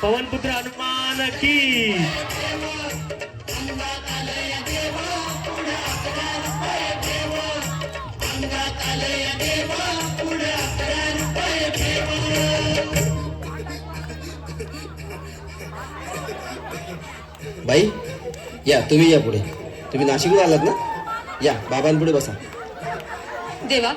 पवनपुत्र हनुमान की. बाई या, तुम्ही या पुढे. तुम्ही नाशिकला आलात ना? या बाबांपुढे बसा. देवा,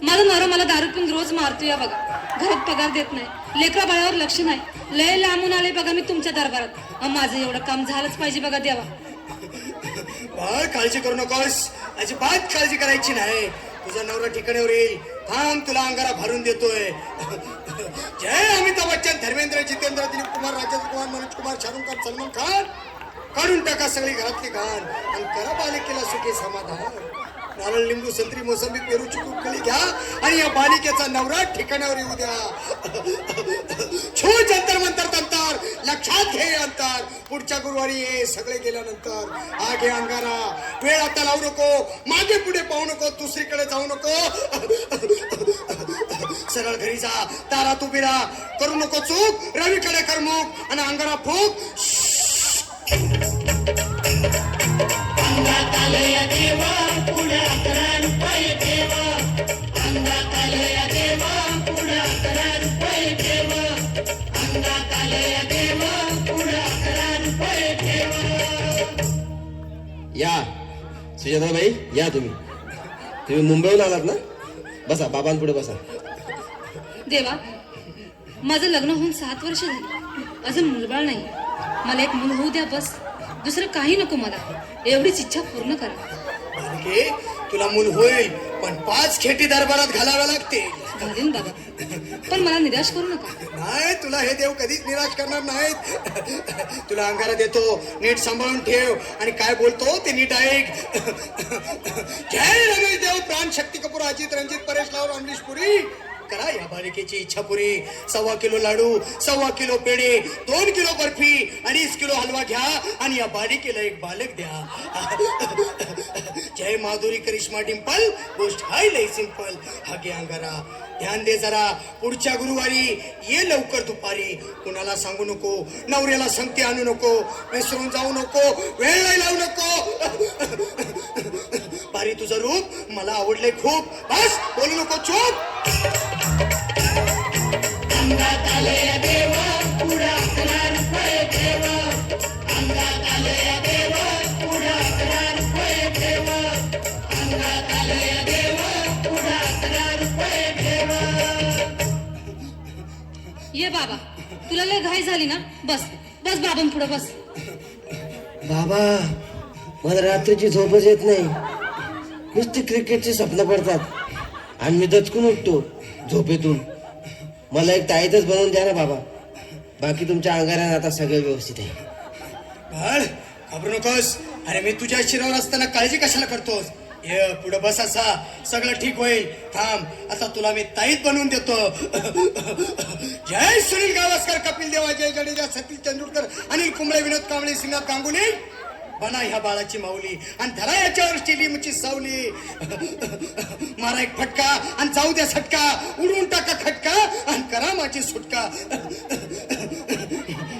माझा नवरा मला दारू पिऊन रोज मारतो या बघा. घरात पगार देत नाही, लेकरा बाळावर लक्ष नाही. लय लांबून आले बघा मी तुमच्या दरबारात. माझं एवढं काम झालंच पाहिजे बघा देवा. बाळ काळजी करू नकोस, अजिबात काळजी करायची नाही. तुझा नवरा ठिकाणावर येईल. थांब, तुला अंगारा भरून देतोय. जय अमिताभ बच्चन, धर्मेंद्र, जितेंद्र, दिलीप कुमार, राजेंद्र कुमार, मनोज कुमार, शाहरुख खान, सलमान खान. काढून टाका सगळी घरातली घाण आणि करा बालिकेला सुखी समाधान. नारळ, लिंबू, संत्री, मोसंबी, पेरू, चिकू, कळी घ्या आणि या बालिकेचा नवरा ठिकाणावर येऊ द्या. छू जंतर मंतर तंतर, लक्षात घे अंतर. पुढच्या गुरुवारी ये, सगळे गेल्यानंतर. हा घे अंगारा. वेळ आता लावू नको, मागे पुढे पाहू नको, दुसरीकडे जाऊ नको. सरळ घरी जा, दारात उभी राहा. करू नको चूक, रवीकडे करमुक आणि अंगारा फूक. या सुजाताबाई, या तुम्ही. तुम्ही मुंबईहून आलात ना? बसा, बाबांपुढे बसा. देवा, माझं लग्न होऊन 7 वर्ष झाली, अजून मुलबाळ नाही. मला एक मूल होऊ द्या बस. दुसरं काही नको मला. एवढीच इच्छा पूर्ण करा. बालिके, तुला मूल होईल, पण 5 खेटी दरबारात घालाव्या लागतील. घालीन बाबा, पण मला निराश करू नका. नाही, तुला हे देव कधीच निराश करणार नाहीत. तुला अंगारा देतो, नीट सांभाळून ठेव आणि काय बोलतो ते नीट ऐक. जय रमेश देव, प्राण, शक्ती कपूर, अजित, रणजित, परेश लावर, अमरीश पुरी. करा या बालिकेची इच्छा पुरी. 1.25 किलो लाडू, 1.25 किलो पेढे, 2 किलो बर्फी, 2.5 किलो हलवा घ्या आणि या बालिकेला एक बालक द्या. जय माधुरी, करिश्मा, डिंपल, गोष्ट हाय लय सिंपल. हा घे अंगारा. ध्यान दे जरा, पुढच्या गुरुवारी ये लवकर दुपारी. कुणाला सांगू नको, नवऱ्याला संगती आणू नको, विसरून जाऊ नको, वेळ नाही लावू नको. पारी, तुझं रूप मला आवडलंय खूप. बस, बोलू नको, चूप. ये बाबा, तुला लय घाई झाली ना? बस बस बाबां पुढे बस. बाबा, मला रात्रीची झोपच येत नाही. नुसती क्रिकेटची स्वप्न पडतात आणि मी दचकून उठतो झोपेतून. मला एक ताईतच बनवून द्या ना बाबा. बाकी तुमच्या अंगारात आता सगळं व्यवस्थित आहे. बाळ, घाबरू नकोस. अरे मी तुझ्या शिरावर असताना काळजी कशाला करतोस? ये पुढे बस, असा सगळं ठीक होईल. थांब, आता तुला मी ताईत बनवून देतो. जय सुनील गावस्कर, कपिल देवा, जय जडेजा, सतीश तेंडुलकर, अनिल कुंबळे, विनोद कांबळे, श्रीनाथ गांगुली. बना ह्या बाळाची माऊली आणि धरा याच्यावर स्टेडियमची सावली. मारा एक फटका आणि जाऊ द्या सटका. उडून टाका खटका आणि करा माझी सुटका.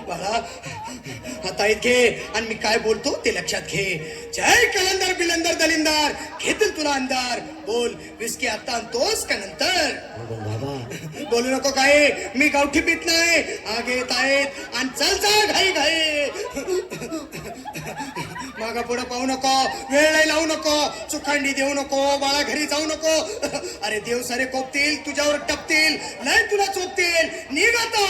बाळा, आता घे आणि मी काय बोलतो ते लक्षात घे. जय कलंदर, बिलंदर, दलिंदर, घेतील तुला अंधार. बोल, विस्की आता आणतोस का नंतर? बाबा, बोलू नको काय, मी गावठी पीत नाही. आगे येत आहेत आणि चल घाई घाई. मागा पुढे पाहू नको, वेळ नाही लावू नको, चुखांडी देऊ नको, बाळा घरी जाऊ नको. अरे देव सारे कोपतील, तुझ्यावर टपतील, नाही तुला चोपतील. निघ आता.